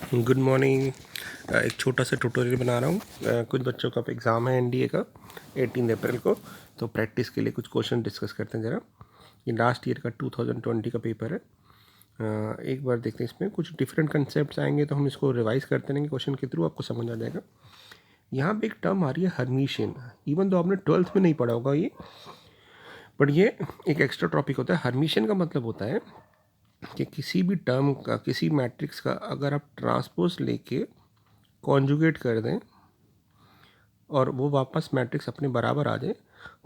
Good morning. एक छोटा सा ट्यूटोरियल बना रहा हूँ। कुछ बच्चों का एग्ज़ाम है एनडीए का 18 अप्रैल को, तो प्रैक्टिस के लिए कुछ क्वेश्चन डिस्कस करते हैं ज़रा। ये लास्ट ईयर का 2020 का पेपर है। एक बार देखते हैं, इसमें कुछ डिफरेंट कंसेप्ट आएंगे तो हम इसको रिवाइज करते रहेंगे क्वेश्चन के थ्रू, आपको समझ आ जाएगा। यहाँ पे एक टर्म आ रही है हर्मिशियन। इवन तो आपने 12th में नहीं पढ़ा होगा ये, बट ये एक एक्स्ट्रा टॉपिक होता है। हर्मिशियन का मतलब होता है कि किसी भी टर्म का, किसी मैट्रिक्स का अगर आप ट्रांसपोज लेके कॉन्जुगेट कर दें और वो वापस मैट्रिक्स अपने बराबर आ जाए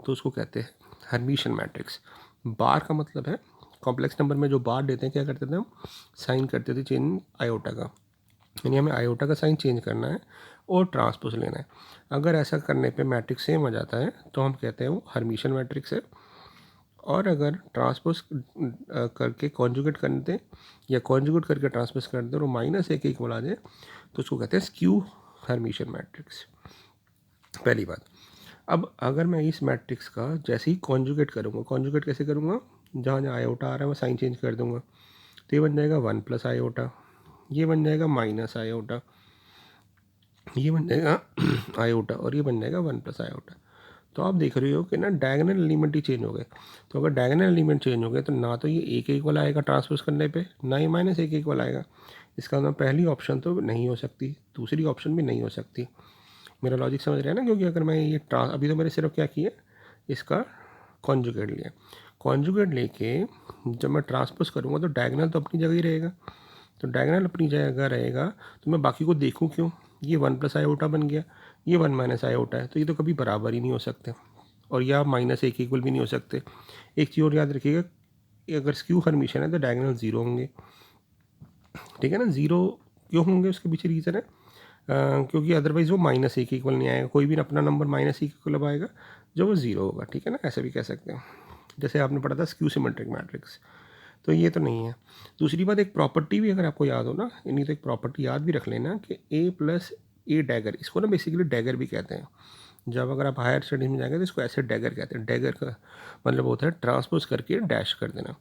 तो उसको कहते हैं हर्मिशियन मैट्रिक्स। बार का मतलब है कॉम्प्लेक्स नंबर में जो बार देते हैं, क्या करते थे हम, साइन करते थे चेंज आयोटा का, यानी हमें आयोटा का साइन चेंज करना है और ट्रांसपोज लेना है। अगर ऐसा करने पे मैट्रिक्स सेम आ जाता है तो हम कहते हैं वो हर्मिशियन मैट्रिक्स है। और अगर ट्रांसपोज करके कॉन्जुगेट कर दें या कॉन्जुगेट करके ट्रांसपोज कर दें और माइनस एक इक्वल आ जाए तो उसको कहते हैं स्क्यू हर्मिशियन मैट्रिक्स। पहली बात। अब अगर मैं इस मैट्रिक्स का जैसे ही कॉन्जुगेट करूँगा, कॉन्जुगेट कैसे करूँगा, जहाँ जहाँ आयोटा आ रहा है मैं साइन चेंज कर दूँगा, तो ये बन जाएगा 1 प्लस आयोटा, ये बन जाएगा माइनस आयोटा, ये बन जाएगा आयोटा, और ये बन जाएगा 1 प्लस आयोटा। तो आप देख रहे हो कि ना डायगोनल एलिमेंट ही चेंज हो गए। तो अगर डायगोनल एलिमेंट चेंज हो गए तो ना तो ये एक इक्वल आएगा ट्रांसपोज करने पे, ना ही माइनस एक इक्वल आएगा। इसका मतलब पहली ऑप्शन तो नहीं हो सकती, दूसरी ऑप्शन भी नहीं हो सकती। मेरा लॉजिक समझ रहे हैं ना? क्योंकि अगर मैं ये अभी तो मेरे सिर्फ क्या किया, इसका कॉन्जुगेट लिया। कॉन्जुगेट लेके जब मैं ट्रांसपोज करूँगा तो डायगोनल तो अपनी जगह ही रहेगा। तो डायगोनल अपनी जगह रहेगा तो मैं बाकी को देखूँ क्यों? ये 1 प्लस आयोटा बन गया, ये 1 माइनस आयोटा है, तो ये तो कभी बराबर ही नहीं हो सकते, और या माइनस एक इक्वल भी नहीं हो सकते। एक चीज़ और याद रखिएगा, अगर स्क्यू हर्मिशियन है तो डायगोनल ज़ीरो होंगे। ठीक है ना? ज़ीरो क्यों होंगे, उसके पीछे रीज़न है क्योंकि अदरवाइज़ वो माइनस एक इक्वल नहीं आएगा। कोई भी अपना नंबर माइनस एक इक्वल आएगा जो वो ज़ीरो होगा। ठीक है ना? ऐसे भी कह सकते हैं, जैसे आपने पढ़ा था स्क्यू सिमेट्रिक मैट्रिक्स। तो ये तो नहीं है। दूसरी बात, एक प्रॉपर्टी भी अगर आपको याद हो ना, नहीं तो एक प्रॉपर्टी याद भी रख लेना कि ए प्लस ए डैगर, इसको ना बेसिकली डैगर भी कहते हैं। जब अगर आप हायर स्टडीज में जाएंगे तो इसको ऐसे डैगर कहते हैं। डैगर का मतलब होता है ट्रांसपोज करके डैश कर देना।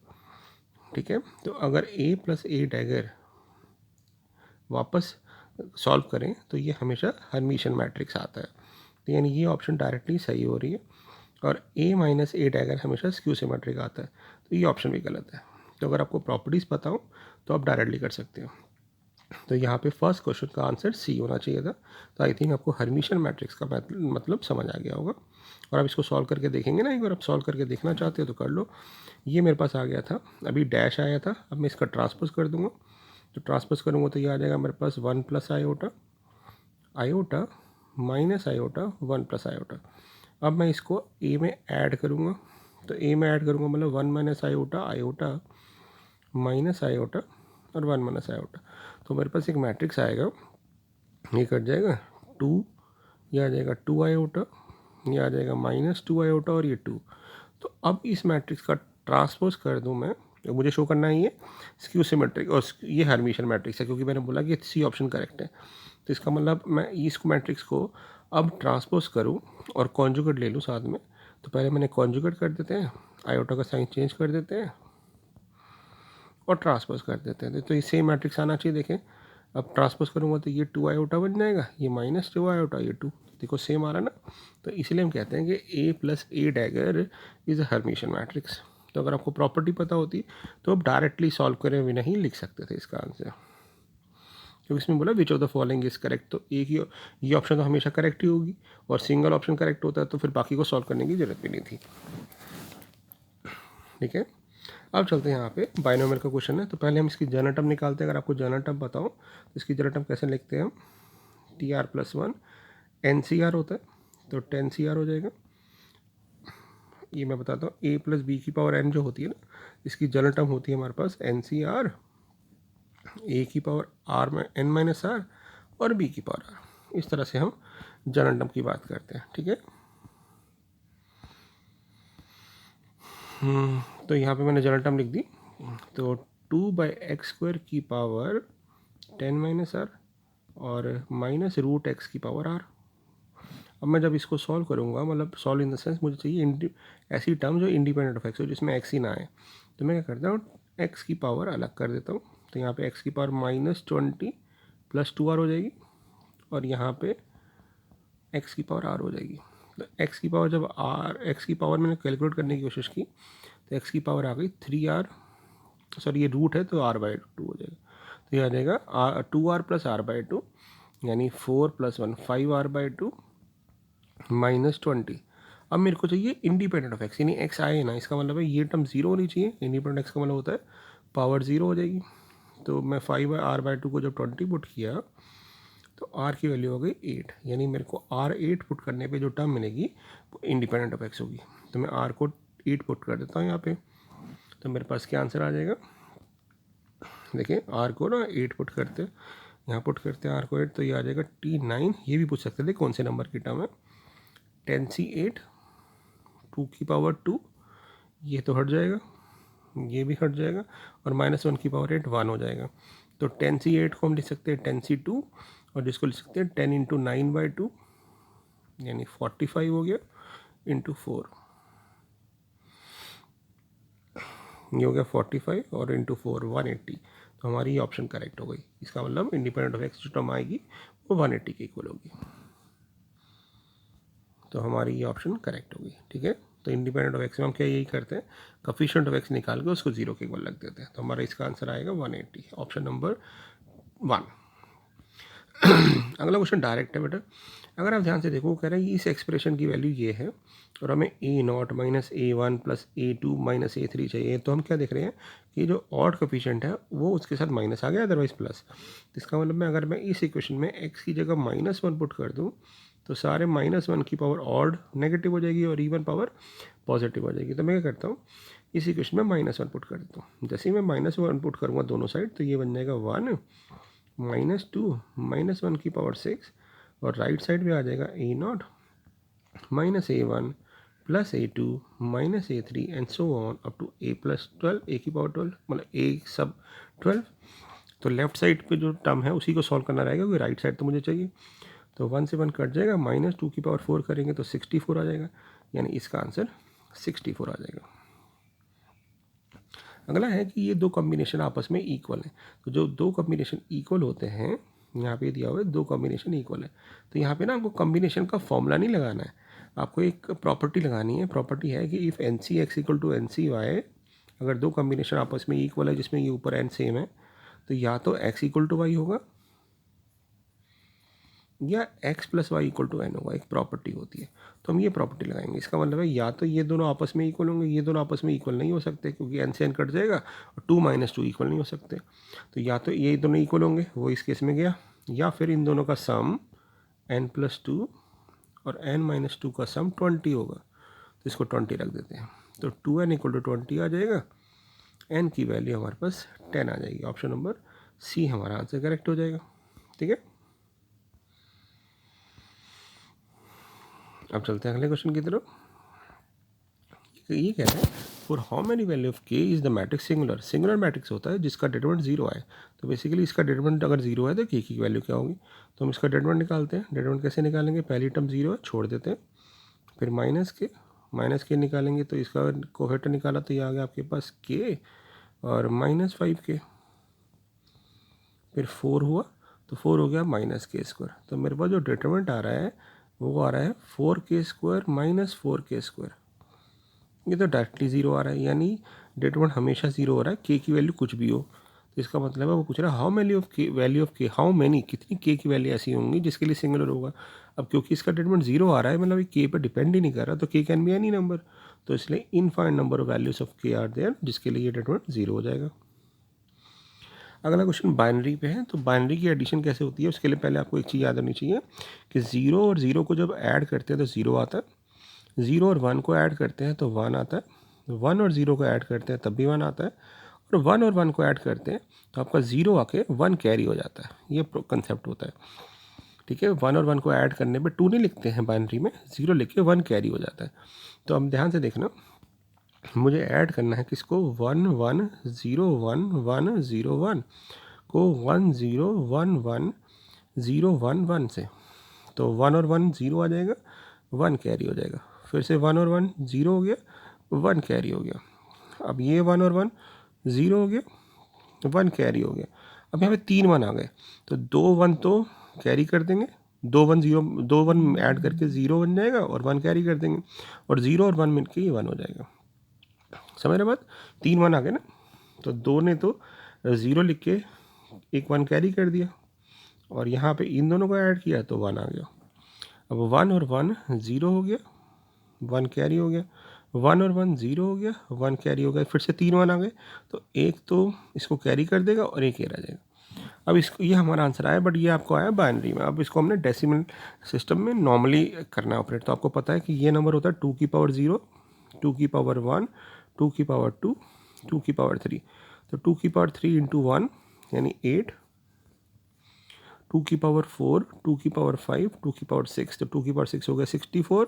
ठीक है? तो अगर ए प्लस ए डैगर वापस सॉल्व करें तो ये हमेशा हर्मिशियन मैट्रिक्स आता है। तो यानी ये ऑप्शन डायरेक्टली सही हो रही है, और ए माइनस ए डैगर हमेशा स्क्यू सिमेट्रिक आता है, तो ये ऑप्शन भी गलत है। तो अगर आपको प्रॉपर्टीज़ पता हो तो आप डायरेक्टली कर सकते हो। तो यहाँ पे फर्स्ट क्वेश्चन का आंसर सी होना चाहिए था। तो आई थिंक आपको हर्मिशियन मैट्रिक्स का मतलब समझ आ गया होगा। और आप इसको सॉल्व करके देखेंगे ना, एक बार आप सॉल्व करके देखना चाहते हो तो कर लो। ये मेरे पास आ गया था, अभी डैश आया था, अब मैं इसका ट्रांसपोज कर दूंगा। तो ट्रांसपोज करूँगा तो ये आ जाएगा मेरे पास 1 plus iota, iota minus iota 1 plus iota. अब मैं इसको ए में ऐड करूँगा, तो ए में ऐड करूँगा मतलब 1 minus iota, iota minus iota और 1 माइनस आयोटा। तो मेरे पास एक मैट्रिक्स आएगा, ये कट जाएगा 2, ये आ जाएगा 2 आयोटा, ये आ जाएगा माइनस 2 आयोटा और ये 2। तो अब इस मैट्रिक्स का ट्रांसपोज कर दूं मैं, तो मुझे शो करना ही है स्क्यू सिमेट्रिक, और ये हर्मिशियन मैट्रिक्स है क्योंकि मैंने बोला कि सी ऑप्शन करेक्ट है। तो इसका मतलब मैं इस मैट्रिक्स को अब ट्रांसपोज करूं और कॉन्जुगेट ले लूं साथ में। तो पहले मैंने कॉन्जुगेट कर देते हैं, आयोटा का साइन चेंज कर देते हैं और ट्रांसपोज कर देते हैं। तो ये सेम मैट्रिक्स आना चाहिए। देखें, अब ट्रांसपोज करूँगा तो ये 2 आयोटा बन जाएगा, ये माइनस 2 आयोटा, ये 2, देखो सेम आ रहा ना। तो इसलिए हम कहते हैं कि A plus A dagger is a Hermitian matrix. तो अगर आपको प्रॉपर्टी पता होती तो आप डायरेक्टली सॉल्व करे बिना ही लिख सकते थे इसका आंसर, क्योंकि इसमें बोला which of the following is correct. तो एक ही ये ऑप्शन तो हमेशा करेक्ट ही होगी, और सिंगल ऑप्शन करेक्ट होता है तो फिर बाकी को सॉल्व करने की जरूरत भी नहीं थी। ठीक है? अब चलते हैं यहाँ पे बाइनोमियल का क्वेश्चन है। तो पहले हम इसकी जनरल टर्म निकालते हैं। अगर आपको जनरल टर्म बताओ तो इसकी जनरल टर्म कैसे लिखते हैं हम, T R plus one N C R होता है, तो 10 सी आर हो जाएगा। ये मैं बताता हूँ, ए प्लस बी की पावर एन जो होती है ना, इसकी जनरल टर्म होती है हमारे पास एन सी आर, ए की पावर आर में एन माइनस आर और बी की पावर आर। इस तरह से हम जनरल टर्म की बात करते हैं। ठीक है? तो यहाँ पे मैंने जनरल टर्म लिख दी। तो 2/x² की पावर 10 माइनस आर और माइनस रूट एक्स की पावर आर। अब मैं जब इसको सॉल्व करूँगा, मतलब सॉल्व इन द सेंस मुझे चाहिए ऐसी टर्म जो इंडिपेंडेंट ऑफ एक्स हो, जिसमें एक्स ही ना आए। तो मैं क्या करता हूँ, एक्स की पावर अलग कर देता हूँ। तो यहाँ पे एक्स की पावर -20 प्लस 2r हो जाएगी और यहाँ पे x की पावर r हो जाएगी। तो x की पावर जब x की पावर मैंने कैलकुलेट करने की कोशिश की तो x की पावर आ गई 3r, सॉरी ये रूट है तो r/2 हो जाएगा। तो ये आ जाएगा 2r प्लस r/2 यानी 4 + 1 5r/2 -20। अब मेरे को चाहिए इंडिपेंडेंट ऑफ x, यानी x आए ना, इसका मतलब है ये टर्म जीरो होनी चाहिए। इंडिपेंडेंट x का मतलब होता है पावर जीरो हो जाएगी। तो मैं 5r/2 को जब 20 पुट किया तो r की वैल्यू हो गई 8, यानी मेरे को r8 पुट करने पे जो टर्म मिलेगी वो इंडिपेंडेंट ऑफ x होगी। तो मैं r को 8 पुट कर देता हूँ यहाँ पे, तो मेरे पास क्या आंसर आ जाएगा। देखिए r को ना 8 पुट करते हैं, यहाँ पुट करते हैं r को 8, तो ये आ जाएगा T9। ये भी पूछ सकते थे कौन से नंबर की टर्म है। 10c8 2 की पावर 2, ये तो हट जाएगा, ये भी हट जाएगा, और -1 की पावर 8 1 हो जाएगा। तो 10c8 को हम लिख सकते हैं 10c2, और जिसको लिख सकते हैं 10 × 9/2 यानी 45 हो गया, इंटू 4 ये हो गया 45 और इंटू 4 180। तो हमारी ये ऑप्शन करेक्ट हो गई। इसका मतलब इंडिपेंडेंट ऑफ x जो टर्म आएगी वो 180 के इक्वल होगी। तो हमारी ये ऑप्शन करेक्ट होगी। ठीक है, तो इंडिपेंडेंट ऑफ x में हम क्या यही करते हैं, कोफिशिएंट ऑफ x निकाल के उसको 0 के इक्वल रख देते हैं। तो हमारा इसका आंसर आएगा 180, ऑप्शन नंबर 1। अगला क्वेश्चन डायरेक्ट है बेटा। अगर आप ध्यान से देखो, कह रहे हैं इस एक्सप्रेशन की वैल्यू ये है और हमें a0 - a1 + a2 - a3 चाहिए। तो हम क्या देख रहे हैं कि जो ऑड कोफिशिएंट है वो उसके साथ माइनस आ गया, अदरवाइज प्लस। तो इसका मतलब मैं अगर मैं इस इक्वेशन में x की जगह -1 पुट कर दूँ तो सारे -1 की पावर ऑड नेगेटिव हो जाएगी और इवन पावर पॉजिटिव हो जाएगी। तो मैं क्या करता हूँ, इस इक्वेशन में -1 पुट कर देता हूँ। जैसे ही मैं -1 पुट करूँगा दोनों साइड तो ये बन जाएगा 1 -2 -1 की पावर 6, और राइट साइड में आ जाएगा a0 -a1 + a2 -a3 and so on up to a + 12, a की पावर 12 मतलब a सब 12। तो लेफ्ट साइड पे जो टर्म है उसी को सॉल्व करना रहेगा, क्योंकि राइट साइड तो मुझे चाहिए। तो 1 से 1 कट जाएगा, -2 की पावर 4 करेंगे तो 64 आ जाएगा, यानी इसका आंसर 64 आ जाएगा। अगला है कि ये दो कॉम्बिनेशन आपस में इक्वल हैं। तो जो दो कॉम्बिनेशन इक्वल होते हैं, यहाँ पे दिया हुआ है दो कॉम्बिनेशन इक्वल है, तो यहाँ पे ना आपको कॉम्बिनेशन का फॉर्मूला नहीं लगाना है, आपको एक प्रॉपर्टी लगानी है। प्रॉपर्टी है कि इफ़ NC(x) = NC(y), अगर दो कॉम्बिनेशन आपस में इक्वल है जिसमें ये ऊपर n सेम है, तो या तो x = y होगा या x + y = n होगा। एक प्रॉपर्टी होती है, तो हम ये प्रॉपर्टी लगाएंगे। इसका मतलब है या तो ये दोनों आपस में इक्वल होंगे, ये दोनों आपस में इक्वल नहीं हो सकते क्योंकि n से n कट जाएगा, और 2 - 2 इक्वल नहीं हो सकते। तो या तो ये दोनों इक्वल होंगे, वो इस केस में गया, या फिर इन दोनों का सम n + 2 और n - 2 का सम 20 होगा। तो इसको 20 रख देते हैं, तो 2n = 20 आ जाएगा, n की वैल्यू हमारे पास 10 आ जाएगी। ऑप्शन नंबर सी हमारा आंसर करेक्ट हो जाएगा। ठीक है, अब चलते हैं अगले क्वेश्चन की तरफ। ये कह रहा है for how many value of k is the matrix singular. Singular matrix होता है जिसका डिटरमिनेंट 0 आए। तो बेसिकली इसका डिटरमिनेंट अगर 0 है तो k की वैल्यू क्या होगी। तो हम इसका डिटरमिनेंट निकालते हैं। डिटरमिनेंट कैसे निकालेंगे, पहली टर्म 0 है, छोड़ देते हैं, फिर माइनस के निकालेंगे, तो इसका कोफैक्टर निकाला तो ये आ गया आपके पास k और -5k, फिर 4 हुआ तो 4 हो गया -k²। तो मेरे पास जो डिटरमिनेंट आ रहा है वो आ रहा है 4k² - 4k²। ये तो डायरेक्टली 0 आ रहा है, यानी डिटरमिनेंट हमेशा 0 हो रहा है, k की वैल्यू कुछ भी हो। तो इसका मतलब है वो पूछ रहा है how many of k, how many कितनी k की वैल्यू ऐसी होंगी जिसके लिए सिंगुलर होगा। अब क्योंकि इसका डिटरमिनेंट 0 आ रहा है, मतलब k पर डिपेंड ही नहीं कर रहा, तो k can be any number. तो इसलिए infinite number of values of k are there, जिसके लिए ये डिटरमिनेंट 0 हो जाएगा। अगला क्वेश्चन बाइनरी पे है। तो बाइनरी की एडिशन कैसे होती है, उसके लिए पहले आपको एक चीज़ याद होनी चाहिए कि 0 और 0 को जब ऐड करते हैं तो 0 आता है, 0 और 1 को ऐड करते हैं तो 1 आता है, 1 और 0 को ऐड करते हैं तब भी 1 आता है, और 1 और 1 को ऐड करते हैं तो आपका 0 आके 1 कैरी हो जाता है। ये कंसेप्ट होता है। ठीक है, 1 और 1 को ऐड करने पे 2 नहीं लिखते हैं बाइनरी में, 0 लिख के 1 कैरी हो जाता है। तो अब ध्यान से देखना, मुझे ऐड करना है किसको, 1 1 0 1 1 0 1 को 1 0 1 1 0 1 1 से। तो 1 और 1 0 आ जाएगा, 1 कैरी हो जाएगा, फिर से 1 और 1 0 हो गया, 1 कैरी हो गया। अब ये 1 और 1 0 हो गया, 1 कैरी हो गया। अब यहाँ पे 3 1 आ गए, तो 2 1 तो कैरी कर देंगे, 2 1 0, 2 1 ऐड करके 0 बन जाएगा और 1 कैरी कर देंगे, और 0 और 1 मिलके ये 1 हो जाएगा। समझ रहे बात? 3 1 आ गए ना, तो 2 ने तो 0 लिख के एक 1 कैरी कर दिया, और यहाँ पे इन दोनों को ऐड किया तो 1 आ गया। अब 1 और 1 0 हो गया, 1 कैरी हो गया, 1 और 1 0 हो गया, 1 कैरी हो गया, फिर से 3 1 आ गए, तो एक तो इसको कैरी कर देगा और एक ये रह जाएगा। अब इसको, ये हमारा आंसर आया, बट ये आपको आया बाइनरी में। अब इसको हमने डेसिमल सिस्टम में नॉर्मली करना है ऑपरेट। तो आपको पता है कि ये नंबर होता है 2 की पावर 0, 2 की पावर 1, 2 की पावर 2, 2 की पावर 3। तो 2 की पावर 3 इंटू 1 यानी 8, 2 की पावर 4, 2 की पावर 5, 2 की पावर 6, तो 2 की पावर 6 हो गया 64,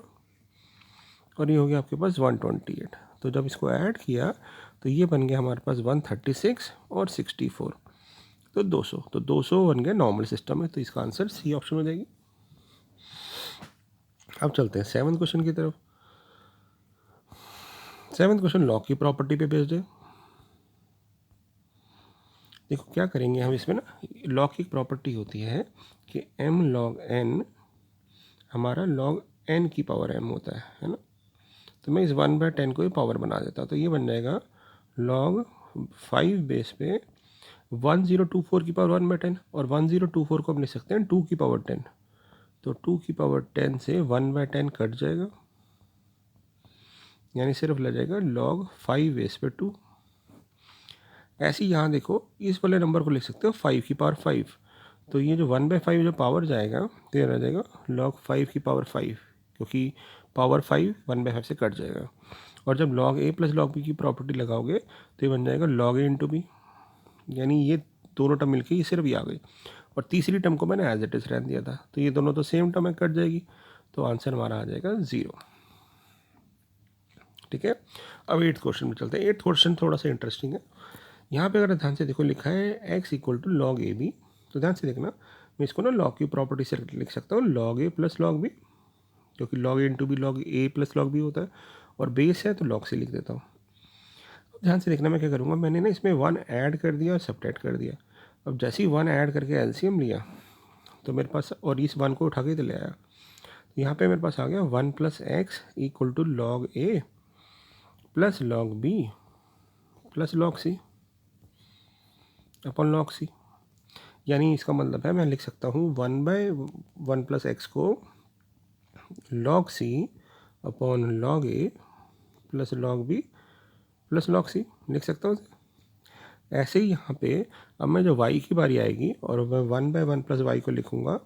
और ये हो गया आपके पास 128। तो जब इसको ऐड किया तो ये बन गया हमारे पास 136 और 64, तो 200। तो 200 बन गया नॉर्मल सिस्टम में, तो इसका आंसर सी ऑप्शन हो जाएगी। अब चलते हैं 7th क्वेश्चन की तरफ। 7th क्वेश्चन लॉग की प्रॉपर्टी पे बेस्ड है। देखो क्या करेंगे हम इसमें ना, लॉग की प्रॉपर्टी होती है कि m log n हमारा log n की पावर m होता है ना। तो मैं इस 1/10 को ही पावर बना देता हूँ, तो ये बन जाएगा log 5 बेस पे 1024 की पावर 1/10, और 1024 को हम लिख सकते हैं 2 की पावर 10, तो 2 की पावर 10 से 1/10 कट जाएगा, यानी सिर्फ लग जाएगा log 5 बेस पे 2। ऐसे ही यहाँ देखो, इस वाले नंबर को लिख सकते हो 5 की पावर 5, तो ये जो 1/5 जो पावर जाएगा तो ये रह जाएगा log 5 की पावर 5, क्योंकि पावर 5 1/5 से कट जाएगा। और जब log a plus log b की प्रॉपर्टी लगाओगे तो ये बन जाएगा log a इंटू बी, यानी ये दोनों टर्म मिलके ये सिर्फ ये आ गई, और तीसरी टर्म को मैंने एज इट इज रहने दिया था, तो ये दोनों तो सेम टर्म है, कट जाएगी, तो आंसर हमारा आ जाएगा 0। ठीक है, अब 8th क्वेश्चन में चलते हैं। 8th क्वेश्चन थोड़ा सा इंटरेस्टिंग है। यहाँ पे अगर ध्यान से देखो लिखा है x equal to log A B, तो ध्यान से देखना, मैं इसको ना लॉग की प्रॉपर्टी से लिख सकता हूँ log a plus log B, क्योंकि log A into B log a plus log B होता है, और बेस है तो लॉग से लिख देता हूँ। ध्यान से देखना मैं क्या करूँगा, मैंने ना इसमें 1 ऐड कर दिया और सब्ट्रैक्ट कर दिया। अब जैसे ही 1 ऐड करके एलसीएम लिया तो मेरे पास, और इस 1 को उठा के ले आया, तो यहाँ पे मेरे पास आ गया 1 plus x equal to log a plus log b plus log c upon log c. यानी इसका मतलब है मैं लिख सकता हूँ 1/1 प्लस एक्स को log c upon log a plus log b plus log c लिख सकता हूँ। ऐसे ही यहाँ पे अब मैं जो y की बारी आएगी और मैं 1/1 प्लस वाई को लिखूँगा,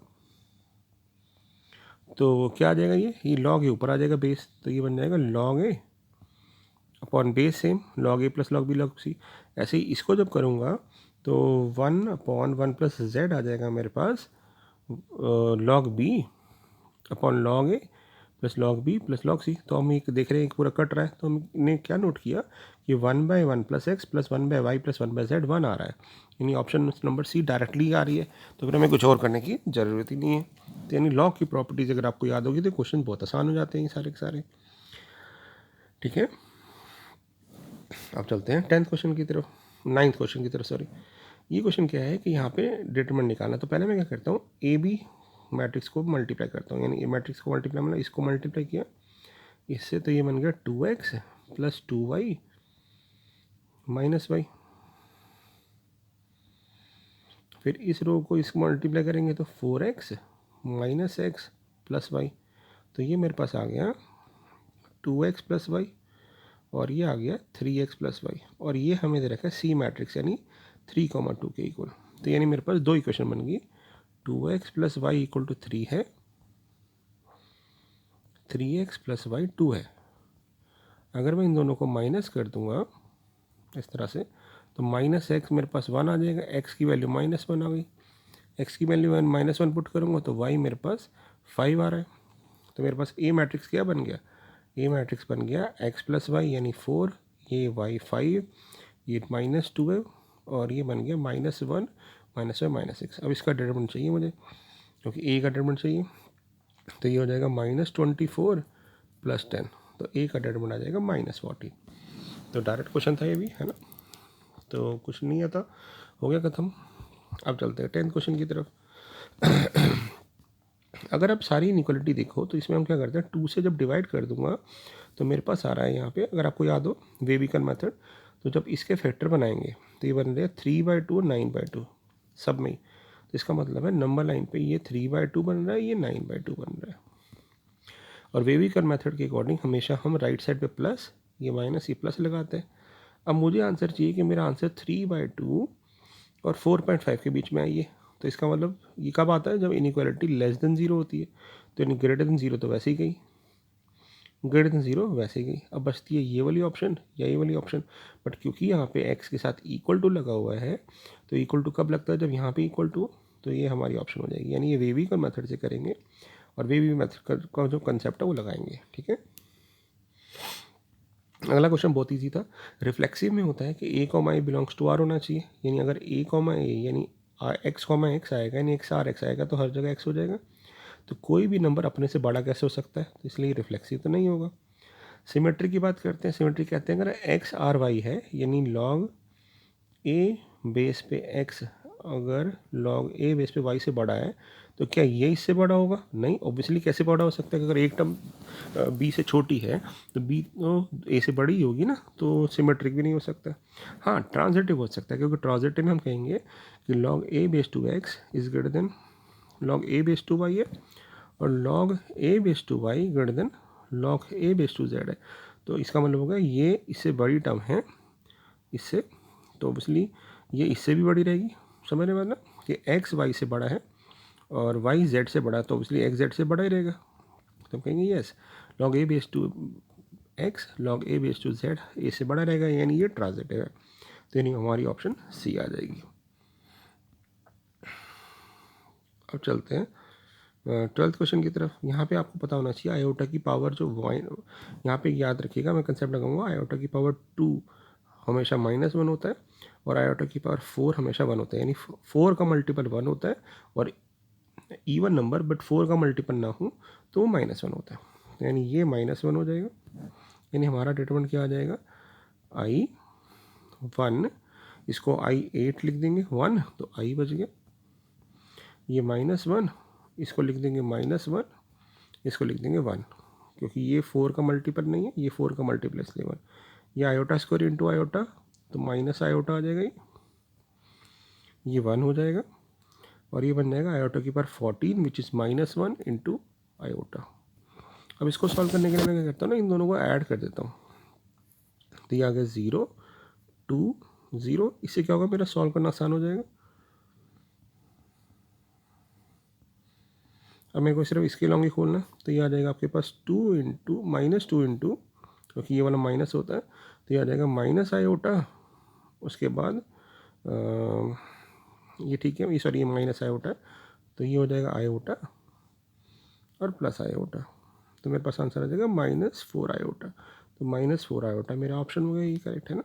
तो क्या आ जाएगा, ये लॉग ए ऊपर आ जाएगा बेस, तो ये बन जाएगा log A upon base same log a plus log B log c. ऐसे ही इसको जब करूँगा तो 1/1 प्लस जेड आ जाएगा मेरे पास log b upon log a plus log b plus log c. तो हम एक देख रहे हैं एक पूरा कट रहा है, तो हमने क्या नोट किया कि 1/1 प्लस एक्स प्लस 1/वाई प्लस 1/जेड 1 आ रहा है, यानी ऑप्शन नंबर सी डायरेक्टली आ रही है, तो फिर हमें कुछ और करने की ज़रूरत ही नहीं है। तो यानी लॉग की प्रॉपर्टीज़ अगर आपको याद होगी तो क्वेश्चन बहुत आसान हो जाते हैं सारे के सारे। ठीक है, अब चलते हैं 10th क्वेश्चन की तरफ, 9th क्वेश्चन की तरफ, सॉरी। ये क्वेश्चन क्या है कि यहाँ पे डिटरमिनेंट निकालना, तो पहले मैं क्या करता हूँ, ए बी मैट्रिक्स को मल्टीप्लाई करता हूँ, यानी ए मैट्रिक्स को मल्टीप्लाई मतलब इसको मल्टीप्लाई किया इससे, तो ये बन गया 2x plus 2y minus Y. फिर इस रो को इसको मल्टीप्लाई करेंगे तो 4x minus x plus Y, तो ये मेरे पास आ गया 2x प्लस वाई, और ये आ गया 3x प्लस वाई, और ये हमें दे रखा है सी मैट्रिक्स यानी 3,2 के इक्वल। तो यानी मेरे पास दो इक्वेशन बन गई, 2x plus Y equal to 3 है, 3x प्लस वाई 2 है। अगर मैं इन दोनों को माइनस कर दूंगा इस तरह से, तो माइनस एक्स मेरे पास 1 आ जाएगा, एक्स की वैल्यू -1 आ गई, एक्स की वैल्यू -1 पुट करूँगा तो वाई मेरे पास 5 आ रहा है। तो मेरे पास ए मैट्रिक्स क्या बन गया, ए मैट्रिक्स बन गया x प्लस वाई यानी 4, ये y 5, ये -2 है, और ये बन गया -1 -1 -6। अब इसका डिटरमिनेंट चाहिए मुझे, क्योंकि a का डिटरमिनेंट चाहिए, तो ये हो जाएगा -24 प्लस 10, तो a का डिटरमिनेंट आ जाएगा -40। तो डायरेक्ट क्वेश्चन था ये भी, है ना, तो कुछ नहीं आता, हो गया ख़त्म। अब चलते हैं 10th क्वेश्चन की तरफ। अगर आप सारी इनइक्वालिटी देखो तो इसमें हम क्या करते हैं, 2 से जब डिवाइड कर दूंगा तो मेरे पास आ रहा है यहाँ पे, अगर आपको याद हो वेविकन मेथड, तो जब इसके फैक्टर बनाएंगे तो ये बन रहे हैं 3/2 और 9/2 सब में ही। तो इसका मतलब है नंबर लाइन पे ये 3/2 बन रहा है, ये 9/2 बन रहा है। और वेविकन मेथड के अकॉर्डिंग हमेशा हम राइट साइड पे प्लस, ये माइनस, ये प्लस लगाते हैं। अब मुझे आंसर चाहिए कि मेरा आंसर 3/2 और 4.5 के बीच में आई है। तो इसका मतलब ये कब आता है, जब इनइक्वालिटी लेस देन 0 होती है। तो यानी ग्रेटर देन 0 तो वैसे ही गई, ग्रेटर देन 0 वैसे ही गई। अब बचती है ये वाली ऑप्शन या ये वाली ऑप्शन। बट क्योंकि यहाँ पे x के साथ इक्वल टू लगा हुआ है, तो इक्वल टू कब लगता है, जब यहाँ पे इक्वल टू, तो ये हमारी ऑप्शन हो जाएगी। यानी ये वेवी का मेथड से करेंगे और वेवी मेथड का जो कंसेप्ट है वो लगाएंगे। ठीक है, अगला क्वेश्चन बहुत ईजी था। रिफ्लेक्सिव में होता है कि a comma A belongs to r होना चाहिए। यानी अगर a कॉमा ए यानी x कॉमा x आएगा, यानी x r x आएगा, तो हर जगह x हो जाएगा। तो कोई भी नंबर अपने से बड़ा कैसे हो सकता है, तो इसलिए रिफ्लेक्सिव तो नहीं होगा। सिमेट्री की बात करते हैं। सिमेट्री कहते हैं अगर x r y है, यानी लॉग a बेस पे x अगर लॉग a बेस पे y से बड़ा है, तो क्या ये इससे बड़ा होगा? नहीं, ऑब्वियसली कैसे बड़ा हो सकता है, अगर एक टर्म b से छोटी है तो b तो a से बड़ी होगी ना, तो सिमेट्रिक भी नहीं हो सकता। हाँ, ट्रांजिटिव हो सकता है, क्योंकि ट्रांजिटिव में हम कहेंगे कि log a base to x is greater than log a base to y है, और log a base to y greater than log a base to z है। तो इसका मतलब होगा ये इससे बड़ी टर्म है इससे, तो ऑब्वियसली ये इससे भी बड़ी रहेगी। समझने वाला कि x y से बड़ा है और y z से बड़ा है, तो ऑब्वियसली x z से बड़ा ही रहेगा। तो हम कहेंगे yes, log a base to x log a base to z A से बड़ा रहेगा, यानी ये ट्रांजिटिव है। तो यानी हमारी ऑप्शन सी आ जाएगी। अब चलते हैं 12th क्वेश्चन की तरफ। यहाँ पे आपको पता होना चाहिए आयोटा की पावर जो यहाँ पे याद रखिएगा, मैं कंसेप्ट लगाऊंगा, आयोटा की पावर 2 हमेशा -1 होता है और आयोटा की पावर 4 हमेशा 1 होता है। यानी 4 का मल्टीपल 1 होता है, और इवन नंबर बट 4 का मल्टीपल ना हो तो वो -1 होता है। यानी ये -1 हो जाएगा। यानी हमारा डिटरमिनेंट क्या आ जाएगा, I1, इसको I8 लिख देंगे 1, तो I बच गया। ये -1, इसको लिख देंगे -1, इसको लिख देंगे 1, क्योंकि ये 4 का मल्टीपल नहीं है, ये 4 का मल्टीपल इसलिए 1। ये आयोटा स्क्वायर इंटू आयोटा, तो माइनस आयोटा आ जाएगा, ये 1 हो जाएगा, और ये बन जाएगा आयोटा की power 14 which is -1 into iota. अब इसको सॉल्व करने के लिए मैं क्या करता हूँ ना, इन दोनों को ऐड कर देता हूँ। तो ये आ गया 0 2 0। इससे क्या होगा, मेरा सॉल्व करना आसान हो जाएगा। अब मेरे को सिर्फ इसके लॉन्ग ही खोलना है, तो ये आ जाएगा आपके पास 2 इंटू -2 इंटू, क्योंकि ये वाला माइनस होता है, तो ये आ जाएगा माइनस आयोटा। उसके बाद ये ठीक है, ये सॉरी ये माइनस आयोटा, तो ये हो जाएगा आयोटा और प्लस आयोटा, तो मेरे पास आंसर आ जाएगा -4 आयोटा। तो -4 आयोटा मेरा ऑप्शन हो गया, ये करेक्ट है ना।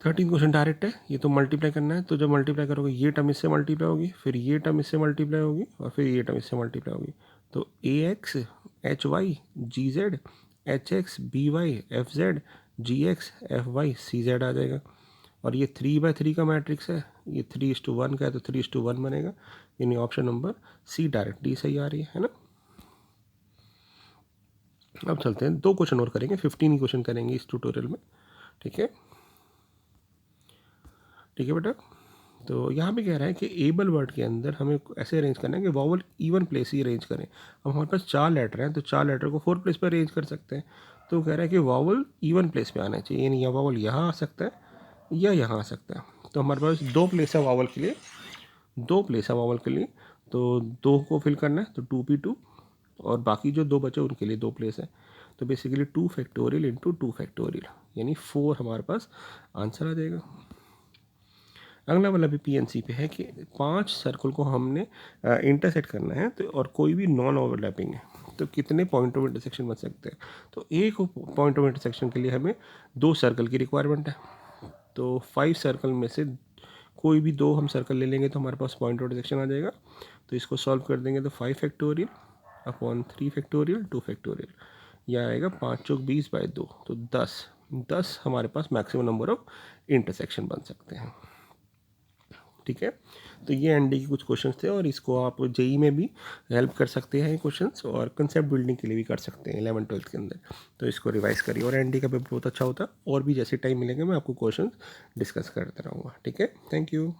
13 क्वेश्चन डायरेक्ट है, ये तो मल्टीप्लाई करना है। तो जब मल्टीप्लाई करोगे ये टर्म इससे मल्टीप्लाई होगी, फिर ये टर्म इससे मल्टीप्लाई होगी, और फिर ये टर्म इससे मल्टीप्लाई होगी। तो ax hy gz hx by fz gx fy cz आ जाएगा। और ये 3/3 का मैट्रिक्स है, ये 3:1 का है, तो 3:1 बनेगा। यानी option number C direct D सही आ रही है ना। अब चलते हैं, 2 क्वेश्चन और करेंगे, 15 क्वेश्चन करेंगे इस ट्यूटोरियल में। ठीक है, ठीक है बेटा। तो यहाँ पे कह रहा है कि एबल वर्ड के अंदर हमें ऐसे अरेंज करना है कि वॉवल इवन प्लेस ही अरेंज करें। अब हमारे पास 4 लेटर हैं, तो 4 लेटर को 4 प्लेस पर अरेंज कर सकते हैं। तो कह रहा है कि वॉवल इवन प्लेस पे आना चाहिए, यानी या वॉवल यहाँ आ सकता है या यहाँ आ सकता है। तो हमारे पास 2 प्लेस है वॉवल के लिए, 2 प्लेस है वॉवल के लिए, तो 2 को फिल करना है, तो 2p2, और बाकी जो 2 बचे उनके लिए 2 प्लेस है। तो बेसिकली 2 फैक्टोरियल इंटू 2 फैक्टोरियल, यानी 4 हमारे पास आंसर आ जाएगा। अगला वाला भी पीएनसी पे है कि 5 सर्कल को हमने इंटरसेक्ट करना है, तो और कोई भी नॉन ओवरलैपिंग है, तो कितने पॉइंट ऑफ इंटरसेक्शन बन सकते हैं। तो एक पॉइंट ऑफ इंटरसेक्शन के लिए हमें 2 सर्कल की रिक्वायरमेंट है। तो 5 सर्कल में से कोई भी 2 हम सर्कल ले लेंगे तो हमारे पास पॉइंट ऑफ इंटरसेक्शन आ जाएगा। तो इसको सॉल्व कर देंगे तो 5 फैक्टोरियल अपॉन 3 फैक्टोरियल 2 फैक्टोरियल, यह आएगा 5 चौक 20/2, तो 10 हमारे पास मैक्सिमम नंबर ऑफ इंटरसेक्शन बन सकते हैं। ठीक है। तो ये एनडी के कुछ क्वेश्चंस थे और इसको आप जेई में भी हेल्प कर सकते हैं क्वेश्चंस, और कंसेप्ट बिल्डिंग के लिए भी कर सकते हैं 11th-12th के अंदर। तो इसको रिवाइज करिए, और एनडी का पेपर बहुत अच्छा होता है, और भी जैसे टाइम मिलेंगे मैं आपको क्वेश्चंस डिस्कस करता रहूँगा। ठीक है, थैंक यू।